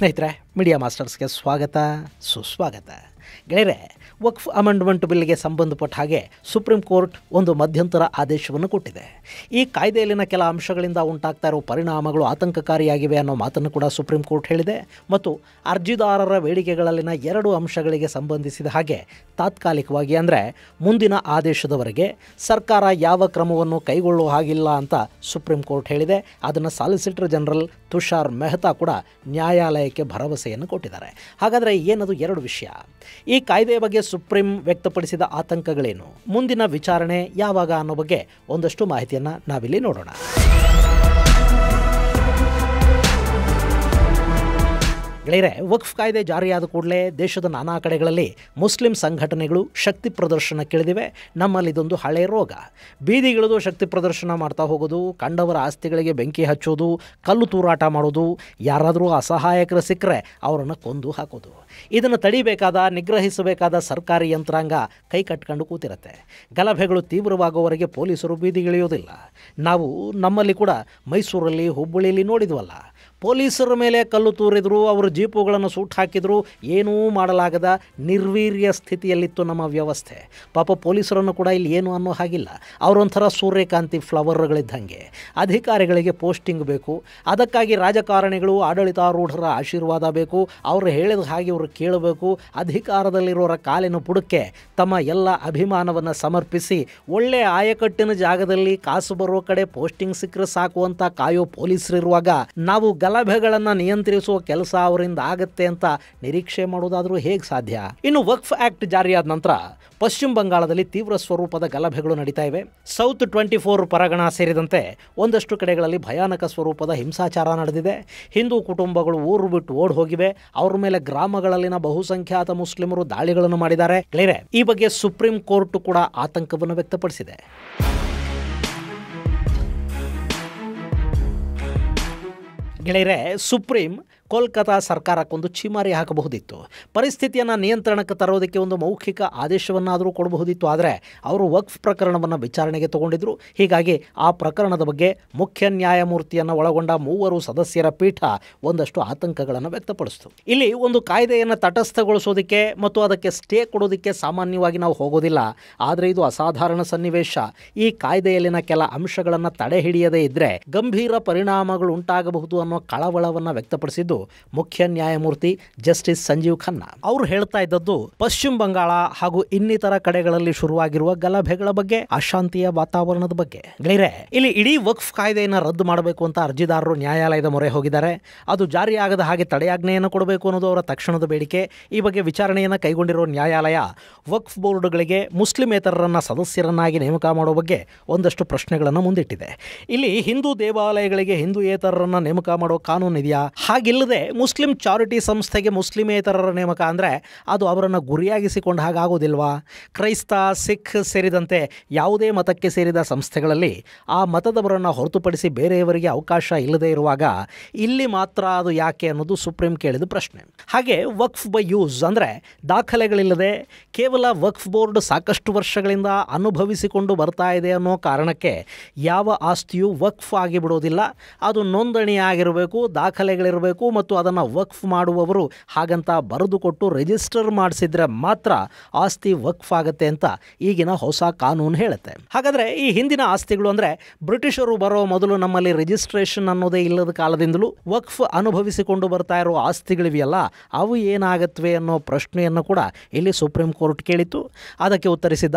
ಸ್ನೇಹಿತರೆ, ಮೀಡಿಯಾ ಮಾಸ್ಟರ್ಸ್ಗೆ ಸ್ವಾಗತ ಸುಸ್ವಾಗತ. ಗೆಳೆಯರೆ, ವಕ್ಫ್ ಅಮೆಂಡ್ಮೆಂಟ್ ಬಿಲ್ಗೆ ಸಂಬಂಧಪಟ್ಟ ಹಾಗೆ ಸುಪ್ರೀಂ ಕೋರ್ಟ್ ಒಂದು ಮಧ್ಯಂತರ ಆದೇಶವನ್ನು ಕೊಟ್ಟಿದೆ. ಈ ಕಾಯ್ದೆಯಲ್ಲಿನ ಕೆಲ ಅಂಶಗಳಿಂದ ಉಂಟಾಗ್ತಾ ಇರೋ ಪರಿಣಾಮಗಳು ಆತಂಕಕಾರಿಯಾಗಿವೆ ಅನ್ನೋ ಮಾತನ್ನು ಕೂಡ ಸುಪ್ರೀಂ ಕೋರ್ಟ್ ಹೇಳಿದೆ. ಮತ್ತು ಅರ್ಜಿದಾರರ ಬೇಡಿಕೆಗಳಲ್ಲಿನ 2 ಅಂಶಗಳಿಗೆ ಸಂಬಂಧಿಸಿದ ಹಾಗೆ ತಾತ್ಕಾಲಿಕವಾಗಿ ಅಂದರೆ ಮುಂದಿನ ಆದೇಶದವರೆಗೆ ಸರ್ಕಾರ ಯಾವ ಕ್ರಮವನ್ನು ಕೈಗೊಳ್ಳುವ ಹಾಗಿಲ್ಲ ಅಂತ ಸುಪ್ರೀಂ ಕೋರ್ಟ್ ಹೇಳಿದೆ. ಅದನ್ನು ಸಾಲಿಸಿಟರ್ ಜನರಲ್ ತುಷಾರ್ ಮೆಹ್ತಾ ಕೂಡ ನ್ಯಾಯಾಲಯಕ್ಕೆ ಭರವಸೆಯನ್ನು ಕೊಟ್ಟಿದ್ದಾರೆ. ಹಾಗಾದರೆ ಏನದು 2 ವಿಷಯ? ಈ ಕಾಯ್ದೆಯ ಬಗ್ಗೆ ಸುಪ್ರೀಂ ವ್ಯಕ್ತಪಡಿಸಿದ ಆತಂಕಗಳೇನು, ಮುಂದಿನ ವಿಚಾರಣೆ ಯಾವಾಗ ಅನ್ನೋ ಬಗ್ಗೆ ಒಂದಷ್ಟು ಮಾಹಿತಿಯನ್ನು ನಾವಿಲ್ಲಿ ನೋಡೋಣ. ಗೆಳೆಯರೆ, ವಕ್ಫ್ ಕಾಯ್ದೆ ಜಾರಿಯಾದ ಕೂಡಲೇ ದೇಶದ ನಾನಾ ಕಡೆಗಳಲ್ಲಿ ಮುಸ್ಲಿಂ ಸಂಘಟನೆಗಳು ಶಕ್ತಿ ಪ್ರದರ್ಶನಕ್ಕಿಳಿದಿವೆ. ನಮ್ಮಲ್ಲಿ ಇದೊಂದು ಹಳೆಯ ರೋಗ. ಬೀದಿಗಿಳಿದು ಶಕ್ತಿ ಪ್ರದರ್ಶನ ಮಾಡ್ತಾ ಹೋಗೋದು, ಕಂಡವರ ಆಸ್ತಿಗಳಿಗೆ ಬೆಂಕಿ ಹಚ್ಚೋದು, ಕಲ್ಲು ತೂರಾಟ ಮಾಡೋದು, ಯಾರಾದರೂ ಅಸಹಾಯಕರು ಸಿಕ್ಕರೆ ಅವರನ್ನು ಕೊಂದು ಹಾಕೋದು. ಇದನ್ನು ತಡಿಬೇಕಾದ, ನಿಗ್ರಹಿಸಬೇಕಾದ ಸರ್ಕಾರಿ ಯಂತ್ರಾಂಗ ಕೈ ಕಟ್ಕೊಂಡು ಕೂತಿರುತ್ತೆ. ಗಲಭೆಗಳು ತೀವ್ರವಾಗುವವರೆಗೆ ಪೊಲೀಸರು ಬೀದಿಗಿಳಿಯೋದಿಲ್ಲ. ನಾವು ನಮ್ಮಲ್ಲಿ ಕೂಡ ಮೈಸೂರಲ್ಲಿ, ಹುಬ್ಬಳ್ಳಿಯಲ್ಲಿ ನೋಡಿದ್ವಲ್ಲ, ಪೊಲೀಸರ ಮೇಲೆ ಕಲ್ಲು ತೂರಿದ್ರು, ಅವರು ಜೀಪುಗಳನ್ನು ಸೂಟ್ ಹಾಕಿದ್ರು, ಏನೂ ಮಾಡಲಾಗದ ನಿರ್ವೀರ್ಯ ಸ್ಥಿತಿಯಲ್ಲಿತ್ತು ನಮ್ಮ ವ್ಯವಸ್ಥೆ. ಪಾಪ ಪೊಲೀಸರನ್ನು ಕೂಡ ಇಲ್ಲಿ ಏನು ಅನ್ನೋ ಹಾಗಿಲ್ಲ. ಅವರೊಂಥರ ಸೂರ್ಯಕಾಂತಿ ಫ್ಲವರ್ಗಳಿದ್ದಂಗೆ. ಅಧಿಕಾರಿಗಳಿಗೆ ಪೋಸ್ಟಿಂಗ್ ಬೇಕು, ಅದಕ್ಕಾಗಿ ರಾಜಕಾರಣಿಗಳು, ಆಡಳಿತಾರೂಢರ ಆಶೀರ್ವಾದ ಬೇಕು, ಅವರು ಹೇಳಿದ ಹಾಗೆ ಅವರು ಕೇಳಬೇಕು. ಅಧಿಕಾರದಲ್ಲಿರೋರ ಕಾಲಿನ ಬುಡಕ್ಕೆ ತಮ್ಮ ಎಲ್ಲ ಅಭಿಮಾನವನ್ನು ಸಮರ್ಪಿಸಿ ಒಳ್ಳೆಯ ಆಯಕಟ್ಟಿನ ಜಾಗದಲ್ಲಿ ಕಾಸು ಬರೋ ಕಡೆ ಪೋಸ್ಟಿಂಗ್ ಸಿಕ್ಕರೆ ಸಾಕು ಅಂತ ಕಾಯೋ ಪೊಲೀಸರಿರುವಾಗ ನಾವು ಗಲಭೆಗಳನ್ನು ನಿಯಂತ್ರಿಸುವ ಕೆಲಸ ಅವರಿಂದ ಆಗತ್ತೆ ಅಂತ ನಿರೀಕ್ಷೆ ಮಾಡೋದಾದರೂ ಹೇಗೆ ಸಾಧ್ಯ? ಇನ್ನು ವಕ್ಫ್ ಆಕ್ಟ್ ಜಾರಿಯಾದ ನಂತರ ಪಶ್ಚಿಮ ಬಂಗಾಳದಲ್ಲಿ ತೀವ್ರ ಸ್ವರೂಪದ ಗಲಭೆಗಳು ನಡೀತಾ ಇವೆ. ಸೌತ್ 24 ಪರಗಣ ಸೇರಿದಂತೆ ಒಂದಷ್ಟು ಕಡೆಗಳಲ್ಲಿ ಭಯಾನಕ ಸ್ವರೂಪದ ಹಿಂಸಾಚಾರ ನಡೆದಿದೆ. ಹಿಂದೂ ಕುಟುಂಬಗಳು ಊರು ಬಿಟ್ಟು ಓಡ್ ಹೋಗಿವೆ. ಅವ್ರ ಮೇಲೆ ಗ್ರಾಮಗಳಲ್ಲಿನ ಬಹುಸಂಖ್ಯಾತ ಮುಸ್ಲಿಮರು ದಾಳಿಗಳನ್ನು ಮಾಡಿದ್ದಾರೆ. ಗೆಳೆಯರೆ, ಈ ಬಗ್ಗೆ ಸುಪ್ರೀಂ ಕೋರ್ಟ್ ಕೂಡ ಆತಂಕವನ್ನು ವ್ಯಕ್ತಪಡಿಸಿದೆ. ಗೆಳೆಯರೆ, ಸುಪ್ರೀಂ ಕೋಲ್ಕತಾ ಸರ್ಕಾರಕ್ಕೊಂದು ಛೀಮಾರಿ ಹಾಕಬಹುದಿತ್ತು. ಪರಿಸ್ಥಿತಿಯನ್ನು ನಿಯಂತ್ರಣಕ್ಕೆ ತರೋದಕ್ಕೆ ಒಂದು ಮೌಖಿಕ ಆದೇಶವನ್ನಾದರೂ ಕೊಡಬಹುದಿತ್ತು. ಆದರೆ ಅವರು ವಕ್ಫ್ ಪ್ರಕರಣವನ್ನು ವಿಚಾರಣೆಗೆ ತಗೊಂಡಿದ್ರು. ಹೀಗಾಗಿ ಆ ಪ್ರಕರಣದ ಬಗ್ಗೆ ಮುಖ್ಯ ನ್ಯಾಯಮೂರ್ತಿಯನ್ನು ಒಳಗೊಂಡ 3 ಸದಸ್ಯರ ಪೀಠ ಒಂದಷ್ಟು ಆತಂಕಗಳನ್ನು ವ್ಯಕ್ತಪಡಿಸಿತು. ಇಲ್ಲಿ ಒಂದು ಕಾಯ್ದೆಯನ್ನು ತಟಸ್ಥಗೊಳಿಸೋದಕ್ಕೆ ಮತ್ತು ಅದಕ್ಕೆ ಸ್ಟೇ ಕೊಡೋದಕ್ಕೆ ಸಾಮಾನ್ಯವಾಗಿ ನಾವು ಹೋಗೋದಿಲ್ಲ. ಆದರೆ ಇದು ಅಸಾಧಾರಣ ಸನ್ನಿವೇಶ. ಈ ಕಾಯ್ದೆಯಲ್ಲಿನ ಕೆಲ ಅಂಶಗಳನ್ನು ತಡೆ ಹಿಡಿಯದೇ ಇದ್ದರೆ ಗಂಭೀರ ಪರಿಣಾಮಗಳು ಉಂಟಾಗಬಹುದು ಅನ್ನೋ ಕಳವಳವನ್ನು ವ್ಯಕ್ತಪಡಿಸಿದ್ದು ಮುಖ್ಯ ನ್ಯಾಯಮೂರ್ತಿ ಜಸ್ಟಿಸ್ ಸಂಜೀವ್ ಖನ್ನಾ. ಅವರು ಹೇಳ್ತಾ ಇದ್ದದ್ದು ಪಶ್ಚಿಮ ಬಂಗಾಳ ಹಾಗೂ ಇನ್ನಿತರ ಕಡೆಗಳಲ್ಲಿ ಶುರುವಾಗಿರುವ ಗಲಭೆಗಳ ಬಗ್ಗೆ, ಅಶಾಂತಿಯ ವಾತಾವರಣದ ಬಗ್ಗೆ. ಗೆಳೆಯರೆ, ಇಲ್ಲಿ ಇಡೀ ವಕ್ಫ್ ಕಾಯ್ದೆಯನ್ನು ರದ್ದು ಮಾಡಬೇಕು ಅಂತ ಅರ್ಜಿದಾರರು ನ್ಯಾಯಾಲಯದ ಮೊರೆ ಹೋಗಿದ್ದಾರೆ. ಅದು ಜಾರಿಯಾಗದ ಹಾಗೆ ತಡೆಯಾಜ್ಞೆಯನ್ನು ಕೊಡಬೇಕು ಅನ್ನೋದು ಅವರ ತಕ್ಷಣದ ಬೇಡಿಕೆ. ಈ ಬಗ್ಗೆ ವಿಚಾರಣೆಯನ್ನು ಕೈಗೊಂಡಿರುವ ನ್ಯಾಯಾಲಯ ವಕ್ಫ್ ಬೋರ್ಡ್ಗಳಿಗೆ ಮುಸ್ಲಿಮೇತರರನ್ನ ಸದಸ್ಯರನ್ನಾಗಿ ನೇಮಕ ಮಾಡೋ ಬಗ್ಗೆ ಒಂದಷ್ಟು ಪ್ರಶ್ನೆಗಳನ್ನು ಮುಂದಿಟ್ಟಿದೆ. ಇಲ್ಲಿ ಹಿಂದೂ ದೇವಾಲಯಗಳಿಗೆ ಹಿಂದೂಯೇತರರನ್ನ ನೇಮಕ ಮಾಡೋ ಕಾನೂನು ಇದೆಯಾ? ಹಾಗಿಲ್ಲದೆ ಮುಸ್ಲಿಂ ಚಾರಿಟಿ ಸಂಸ್ಥೆಗೆ ಮುಸ್ಲಿಮೇತರರ ನೇಮಕ ಅಂದರೆ ಅದು ಅವರನ್ನು ಗುರಿಯಾಗಿಸಿಕೊಂಡ ಹಾಗಾಗೋದಿಲ್ವಾ? ಕ್ರೈಸ್ತ, ಸಿಖ್ ಸೇರಿದಂತೆ ಯಾವುದೇ ಮತಕ್ಕೆ ಸೇರಿದ ಸಂಸ್ಥೆಗಳಲ್ಲಿ ಆ ಮತದವರನ್ನು ಹೊರತುಪಡಿಸಿ ಬೇರೆಯವರಿಗೆ ಅವಕಾಶ ಇಲ್ಲದೆ ಇರುವಾಗ ಇಲ್ಲಿ ಮಾತ್ರ ಅದು ಯಾಕೆ ಅನ್ನೋದು ಸುಪ್ರೀಂ ಕೇಳಿದ ಪ್ರಶ್ನೆ. ಹಾಗೆ ವಕ್ಫ್ ಬೈ ಯೂಸ್ ಅಂದರೆ ದಾಖಲೆಗಳಿಲ್ಲದೆ ಕೇವಲ ವಕ್ಫ್ ಬೋರ್ಡ್ ಸಾಕಷ್ಟು ವರ್ಷಗಳಿಂದ ಅನುಭವಿಸಿಕೊಂಡು ಬರ್ತಾ ಇದೆ ಅನ್ನೋ ಕಾರಣಕ್ಕೆ ಯಾವ ಆಸ್ತಿಯೂ ವಕ್ಫ್ ಆಗಿಬಿಡೋದಿಲ್ಲ. ಅದು ನೋಂದಣಿಯಾಗಿರಬೇಕು, ದಾಖಲೆಗಳಿರಬೇಕು ಮತ್ತು ಅದನ್ನು ವಕ್ಫ್ ಮಾಡುವವರು ಹಾಗಂತ ಬರೆದುಕೊಟ್ಟು ರಿಜಿಸ್ಟರ್ ಮಾಡಿಸಿದ್ರೆ ಮಾತ್ರ ಆಸ್ತಿ ವಕ್ಫ್ ಆಗುತ್ತೆ ಅಂತ ಈಗಿನ ಹೊಸ ಕಾನೂನು ಹೇಳುತ್ತೆ. ಹಾಗಾದರೆ ಈ ಹಿಂದಿನ ಆಸ್ತಿಗಳು ಅಂದರೆ ಬ್ರಿಟಿಷರು ಬರೋ ಮೊದಲು ನಮ್ಮಲ್ಲಿ ರಿಜಿಸ್ಟ್ರೇಷನ್ ಅನ್ನೋದೇ ಇಲ್ಲದ ಕಾಲದಿಂದಲೂ ವಕ್ಫ್ ಅನುಭವಿಸಿಕೊಂಡು ಬರ್ತಾ ಇರೋ ಆಸ್ತಿಗಳಿವೆಯಲ್ಲ, ಅವು ಏನಾಗತ್ವೆ ಅನ್ನೋ ಪ್ರಶ್ನೆಯನ್ನು ಕೂಡ ಇಲ್ಲಿ ಸುಪ್ರೀಂ ಕೋರ್ಟ್ ಕೇಳಿತು. ಅದಕ್ಕೆ ಉತ್ತರಿಸಿದ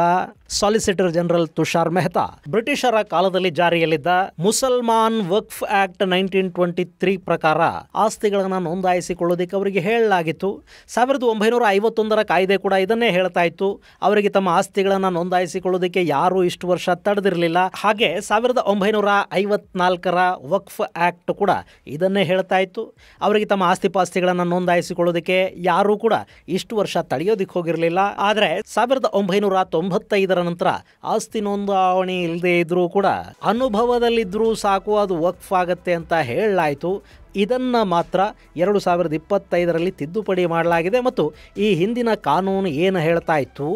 ಸಾಲಿಸಿಟರ್ ಜನರಲ್ ತುಷಾರ್ ಮೆಹ್ತಾ, ಬ್ರಿಟಿಷರ ಕಾಲದಲ್ಲಿ ಜಾರಿಯಲ್ಲಿದ್ದ ಮುಸಲ್ಮಾನ್ ವಕ್ಫ್ ಆಕ್ಟ್ 1923 ಪ್ರಕಾರ ಆಸ್ತಿಗಳನ್ನು ನೋಂದಾಯಿಸಿಕೊಳ್ಳೋದಕ್ಕೆ ಅವರಿಗೆ ಹೇಳಲಾಗಿತ್ತು. 1951 ಕಾಯ್ದೆ ಕೂಡ ಇದನ್ನೇ ಹೇಳ್ತಾ ಇತ್ತು. ಅವರಿಗೆ ತಮ್ಮ ಆಸ್ತಿಗಳನ್ನು ನೋಂದಾಯಿಸಿಕೊಳ್ಳೋದಕ್ಕೆ ಯಾರೂ ಇಷ್ಟು ವರ್ಷ ತಡೆದಿರಲಿಲ್ಲ. ಹಾಗೆ 1954 ವಕ್ಫ್ ಆಕ್ಟ್ ಕೂಡ ಇದನ್ನೇ ಹೇಳ್ತಾ ಇತ್ತು. ಅವರಿಗೆ ತಮ್ಮ ಆಸ್ತಿಪಾಸ್ತಿಗಳನ್ನು ನೋಂದಾಯಿಸಿಕೊಳ್ಳೋದಕ್ಕೆ ಯಾರೂ ಕೂಡ ಇಷ್ಟು ವರ್ಷ ತಡೆಯೋದಕ್ಕೆ ಹೋಗಿರಲಿಲ್ಲ. ಆದರೆ 1995 ನಂತರ ಆಸ್ತಿ ನೋಂದಾವಣಿ ಇಲ್ಲದೆ ಇದ್ರೂ ಕೂಡ ಅನುಭವದಲ್ಲಿದ್ದರೂ ಸಾಕು ಅದು ವಕ್ಫ್ ಆಗತ್ತೆ ಅಂತ ಹೇಳಲಾಯಿತು. ಇದನ್ನು ಮಾತ್ರ 2025ರಲ್ಲಿ ತಿದ್ದುಪಡಿ ಮಾಡಲಾಗಿದೆ ಮತ್ತು ಈ ಹಿಂದಿನ ಕಾನೂನು ಏನು ಹೇಳ್ತಾ ಇತ್ತು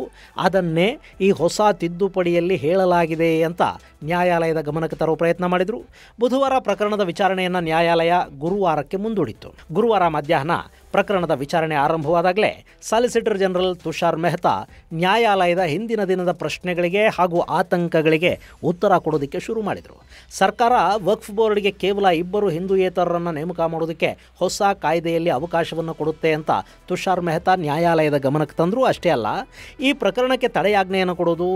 ಅದನ್ನೇ ಈ ಹೊಸ ತಿದ್ದುಪಡಿಯಲ್ಲಿ ಹೇಳಲಾಗಿದೆ ಅಂತ ನ್ಯಾಯಾಲಯದ ಗಮನಕ್ಕೆ ತರುವ ಪ್ರಯತ್ನ ಮಾಡಿದರು. ಬುಧವಾರ ಪ್ರಕರಣದ ವಿಚಾರಣೆಯನ್ನು ನ್ಯಾಯಾಲಯ ಗುರುವಾರಕ್ಕೆ ಮುಂದೂಡಿತ್ತು. ಗುರುವಾರ ಮಧ್ಯಾಹ್ನ ಪ್ರಕರಣದ ವಿಚಾರಣೆ ಆರಂಭವಾದಾಗಲೇ ಸಾಲಿಸಿಟರ್ ಜನರಲ್ ತುಷಾರ್ ಮೆಹ್ತಾ ನ್ಯಾಯಾಲಯದ ಹಿಂದಿನ ದಿನದ ಪ್ರಶ್ನೆಗಳಿಗೆ ಹಾಗೂ ಆತಂಕಗಳಿಗೆ ಉತ್ತರ ಕೊಡೋದಕ್ಕೆ ಶುರು ಮಾಡಿದರು. ಸರ್ಕಾರ ವಕ್ಫ್ ಬೋರ್ಡ್ಗೆ ಕೇವಲ 2 ಹಿಂದೂಯೇತರರನ್ನು ನೇಮಕ ಮಾಡೋದಕ್ಕೆ ಹೊಸ ಕಾಯ್ದೆಯಲ್ಲಿ ಅವಕಾಶವನ್ನು ಕೊಡುತ್ತೆ ಅಂತ ತುಷಾರ್ ಮೆಹ್ತಾ ನ್ಯಾಯಾಲಯದ ಗಮನಕ್ಕೆ ತಂದರು. ಅಷ್ಟೇ ಅಲ್ಲ, ಈ ಪ್ರಕರಣಕ್ಕೆ ತಡೆಯಾಜ್ಞೆಯನ್ನು ಕೊಡೋದು,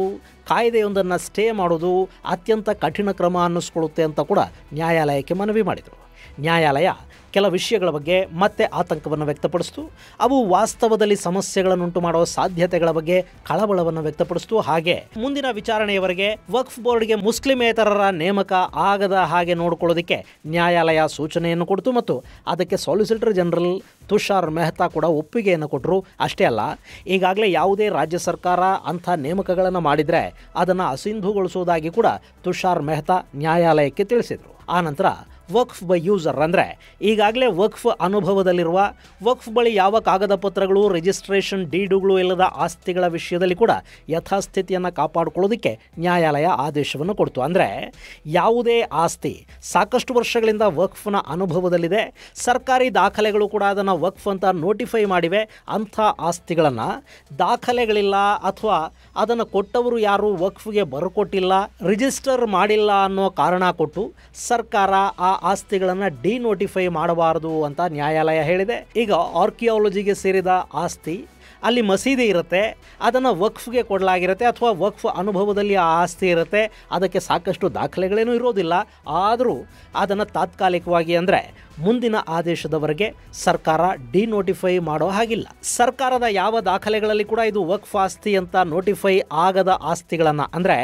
ಕಾಯ್ದೆಯೊಂದನ್ನು ಸ್ಟೇ ಮಾಡೋದು ಅತ್ಯಂತ ಕಠಿಣ ಕ್ರಮ ಅನ್ನಿಸ್ಕೊಳ್ಳುತ್ತೆ ಅಂತ ಕೂಡ ನ್ಯಾಯಾಲಯಕ್ಕೆ ಮನವಿ ಮಾಡಿದರು. ನ್ಯಾಯಾಲಯ ಕೆಲ ವಿಷಯಗಳ ಬಗ್ಗೆ ಮತ್ತೆ ಆತಂಕವನ್ನು ವ್ಯಕ್ತಪಡಿಸಿತು. ಅವು ವಾಸ್ತವದಲ್ಲಿ ಸಮಸ್ಯೆಗಳನ್ನುಂಟು ಮಾಡುವ ಸಾಧ್ಯತೆಗಳ ಬಗ್ಗೆ ಕಳವಳವನ್ನು ವ್ಯಕ್ತಪಡಿಸಿತು. ಹಾಗೆ ಮುಂದಿನ ವಿಚಾರಣೆಯವರೆಗೆ ವಕ್ಫ್ ಬೋರ್ಡ್ಗೆ ಮುಸ್ಲಿಮೇತರರ ನೇಮಕ ಆಗದ ಹಾಗೆ ನೋಡಿಕೊಳ್ಳೋದಕ್ಕೆ ನ್ಯಾಯಾಲಯ ಸೂಚನೆಯನ್ನು ಕೊಡ್ತು ಮತ್ತು ಅದಕ್ಕೆ ಸಾಲಿಸಿಟರ್ ಜನರಲ್ ತುಷಾರ್ ಮೆಹ್ತಾ ಕೂಡ ಒಪ್ಪಿಗೆಯನ್ನು ಕೊಟ್ಟರು. ಅಷ್ಟೇ ಅಲ್ಲ, ಈಗಾಗಲೇ ಯಾವುದೇ ರಾಜ್ಯ ಸರ್ಕಾರ ಅಂಥ ನೇಮಕಗಳನ್ನು ಮಾಡಿದರೆ ಅದನ್ನು ಅಸಿಂಧುಗೊಳಿಸುವುದಾಗಿ ಕೂಡ ತುಷಾರ್ ಮೆಹ್ತಾ ನ್ಯಾಯಾಲಯಕ್ಕೆ ತಿಳಿಸಿದರು. ಆನಂತರ ವಕ್ಫ್ ಬೈ ಯೂಸರ್ ಅಂದರೆ ಈಗಾಗಲೇ ವಕ್ಫ್ ಅನುಭವದಲ್ಲಿರುವ, ವಕ್ಫ್ ಬಳಿ ಯಾವ ಕಾಗದ ಪತ್ರಗಳು, ರಿಜಿಸ್ಟ್ರೇಷನ್ ಡೀಡುಗಳು ಇಲ್ಲದ ಆಸ್ತಿಗಳ ವಿಷಯದಲ್ಲಿ ಕೂಡ ಯಥಾಸ್ಥಿತಿಯನ್ನು ಕಾಪಾಡಿಕೊಳ್ಳೋದಕ್ಕೆ ನ್ಯಾಯಾಲಯ ಆದೇಶವನ್ನು ಕೊಡ್ತು. ಅಂದರೆ ಯಾವುದೇ ಆಸ್ತಿ ಸಾಕಷ್ಟು ವರ್ಷಗಳಿಂದ ವಕ್ಫ್ನ ಅನುಭವದಲ್ಲಿದೆ, ಸರ್ಕಾರಿ ದಾಖಲೆಗಳು ಕೂಡ ಅದನ್ನು ವಕ್ಫ್ ಅಂತ ನೋಟಿಫೈ ಮಾಡಿವೆ, ಅಂಥ ಆಸ್ತಿಗಳನ್ನು ದಾಖಲೆಗಳಿಲ್ಲ ಅಥವಾ ಅದನ್ನು ಕೊಟ್ಟವರು ಯಾರು ವಕ್ಫ್ಗೆ ಬರ್ಕೊಟ್ಟಿಲ್ಲ, ರಿಜಿಸ್ಟರ್ ಮಾಡಿಲ್ಲ ಅನ್ನೋ ಕಾರಣ ಕೊಟ್ಟು ಸರ್ಕಾರ ಆ ಆಸ್ತಿಗಳನ್ನು ಡಿನೋಟಿಫೈ ಮಾಡಬಾರದು ಅಂತ ನ್ಯಾಯಾಲಯ ಹೇಳಿದೆ. ಈಗ ಆರ್ಕಿಯಾಲಜಿಗೆ ಸೇರಿದ ಆಸ್ತಿ, ಅಲ್ಲಿ ಮಸೀದಿ ಇರುತ್ತೆ, ಅದನ್ನು ವಕ್ಫ್ಗೆ ಕೊಡಲಾಗಿರುತ್ತೆ ಅಥವಾ ವಕ್ಫ್ ಅನುಭವದಲ್ಲಿ ಆ ಆಸ್ತಿ ಇರುತ್ತೆ, ಅದಕ್ಕೆ ಸಾಕಷ್ಟು ದಾಖಲೆಗಳೇನೂ ಇರೋದಿಲ್ಲ, ಆದರೂ ಅದನ್ನು ತಾತ್ಕಾಲಿಕವಾಗಿ ಅಂದರೆ ಮುಂದಿನ ಆದೇಶದವರೆಗೆ ಸರ್ಕಾರ ಡಿನೋಟಿಫೈ ಮಾಡೋ ಹಾಗಿಲ್ಲ. ಸರ್ಕಾರದ ಯಾವ ದಾಖಲೆಗಳಲ್ಲಿ ಕೂಡ ಇದು ವಕ್ಫ್ ಆಸ್ತಿ ಅಂತ ನೋಟಿಫೈ ಆಗದ ಆಸ್ತಿಗಳನ್ನು, ಅಂದರೆ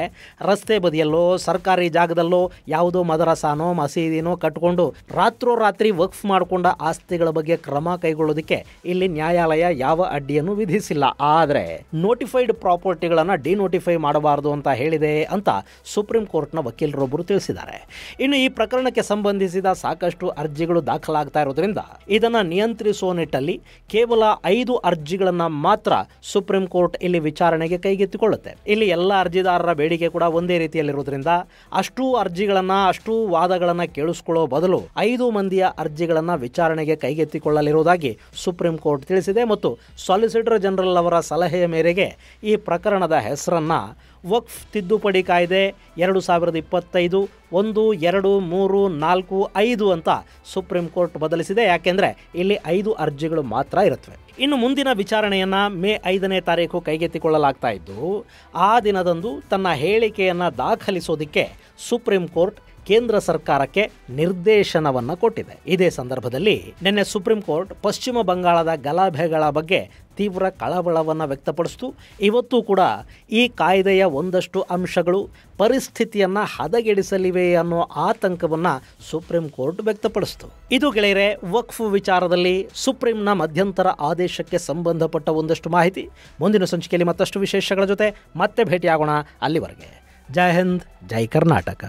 ರಸ್ತೆ ಬದಿಯಲ್ಲೋ ಸರ್ಕಾರಿ ಜಾಗದಲ್ಲೋ ಯಾವುದೋ ಮದರಸಾನೋ ಮಸೀದಿನೋ ಕಟ್ಕೊಂಡು ರಾತ್ರೋರಾತ್ರಿ ವಕ್ಫ್ ಮಾಡಿಕೊಂಡ ಆಸ್ತಿಗಳ ಬಗ್ಗೆ ಕ್ರಮ ಕೈಗೊಳ್ಳೋದಕ್ಕೆ ಇಲ್ಲಿ ನ್ಯಾಯಾಲಯ ಯಾವ ಅಡ್ಡಿಯನ್ನು ವಿಧಿಸಿಲ್ಲ. ಆದರೆ ನೋಟಿಫೈಡ್ ಪ್ರಾಪರ್ಟಿಗಳನ್ನು ಡಿನೋಟಿಫೈ ಮಾಡಬಾರದು ಅಂತ ಹೇಳಿದೆ ಅಂತ ಸುಪ್ರೀಂ ಕೋರ್ಟ್ನ ವಕೀಲರೊಬ್ಬರು ತಿಳಿಸಿದ್ದಾರೆ. ಇನ್ನು ಈ ಪ್ರಕರಣಕ್ಕೆ ಸಂಬಂಧಿಸಿದ ಸಾಕಷ್ಟು ಅರ್ಜಿಗಳು ದಾಖಲಾಗ್ತಾ ಇರೋದ್ರಿಂದ ಇದನ್ನು ನಿಯಂತ್ರಿಸುವ ನಿಟ್ಟಲ್ಲಿ ಕೇವಲ 5 ಅರ್ಜಿಗಳನ್ನು ಮಾತ್ರ ಸುಪ್ರೀಂ ಕೋರ್ಟ್ ಇಲ್ಲಿ ವಿಚಾರಣೆಗೆ ಕೈಗೆತ್ತಿಕೊಳ್ಳುತ್ತೆ. ಇಲ್ಲಿ ಎಲ್ಲ ಅರ್ಜಿದಾರರ ಬೇಡಿಕೆ ಕೂಡ ಒಂದೇ ರೀತಿಯಲ್ಲಿರೋದ್ರಿಂದ ಅಷ್ಟೂ ಅರ್ಜಿಗಳನ್ನು, ಅಷ್ಟೂ ವಾದಗಳನ್ನು ಕೇಳಿಸ್ಕೊಳ್ಳೋ ಬದಲು 5 ಮಂದಿಯ ಅರ್ಜಿಗಳನ್ನು ವಿಚಾರಣೆಗೆ ಕೈಗೆತ್ತಿಕೊಳ್ಳಲಿರುವುದಾಗಿ ಸುಪ್ರೀಂ ಕೋರ್ಟ್ ತಿಳಿಸಿದೆ ಮತ್ತು ಸಾಲಿಸಿಟರ್ ಜನರಲ್ ಅವರ ಸಲಹೆಯ ಮೇರೆಗೆ ಈ ಪ್ರಕರಣದ ಹೆಸರನ್ನು ವಕ್ಫ್ ತಿದ್ದುಪಡಿ ಕಾಯ್ದೆ 2025 1, 2, 3, 4, 5 ಅಂತ ಸುಪ್ರೀಂ ಕೋರ್ಟ್ ಬದಲಿಸಿದೆ. ಯಾಕೆಂದರೆ ಇಲ್ಲಿ 5 ಅರ್ಜಿಗಳು ಮಾತ್ರ ಇರುತ್ತವೆ. ಇನ್ನು ಮುಂದಿನ ವಿಚಾರಣೆಯನ್ನು ಮೇ 5ನೇ ತಾರೀಕು ಕೈಗೆತ್ತಿಕೊಳ್ಳಲಾಗ್ತಾ ಇದ್ದು, ಆ ದಿನದಂದು ತನ್ನ ಹೇಳಿಕೆಯನ್ನು ದಾಖಲಿಸೋದಕ್ಕೆ ಸುಪ್ರೀಂ ಕೋರ್ಟ್ ಕೇಂದ್ರ ಸರ್ಕಾರಕ್ಕೆ ನಿರ್ದೇಶನವನ್ನು ಕೊಟ್ಟಿದೆ. ಇದೇ ಸಂದರ್ಭದಲ್ಲಿ ನಿನ್ನೆ ಸುಪ್ರೀಂ ಕೋರ್ಟ್ ಪಶ್ಚಿಮ ಬಂಗಾಳದ ಗಲಭೆಗಳ ಬಗ್ಗೆ ತೀವ್ರ ಕಳವಳವನ್ನು ವ್ಯಕ್ತಪಡಿಸಿತು. ಇವತ್ತು ಕೂಡ ಈ ಕಾಯ್ದೆಯ ಒಂದಷ್ಟು ಅಂಶಗಳು ಪರಿಸ್ಥಿತಿಯನ್ನು ಹದಗೆಡಿಸಲಿವೆ ಅನ್ನೋ ಆತಂಕವನ್ನು ಸುಪ್ರೀಂ ಕೋರ್ಟ್ ವ್ಯಕ್ತಪಡಿಸಿತು. ಇದು ಗೆಳೆಯರೆ ವಕ್ಫ್ ವಿಚಾರದಲ್ಲಿ ಸುಪ್ರೀಂನ ಮಧ್ಯಂತರ ಆದೇಶಕ್ಕೆ ಸಂಬಂಧಪಟ್ಟ ಒಂದಷ್ಟು ಮಾಹಿತಿ. ಮುಂದಿನ ಸಂಚಿಕೆಯಲ್ಲಿ ಮತ್ತಷ್ಟು ವಿಶೇಷಗಳ ಜೊತೆ ಮತ್ತೆ ಭೇಟಿಯಾಗೋಣ. ಅಲ್ಲಿವರೆಗೆ ಜೈ ಹಿಂದ್, ಜೈ ಕರ್ನಾಟಕ.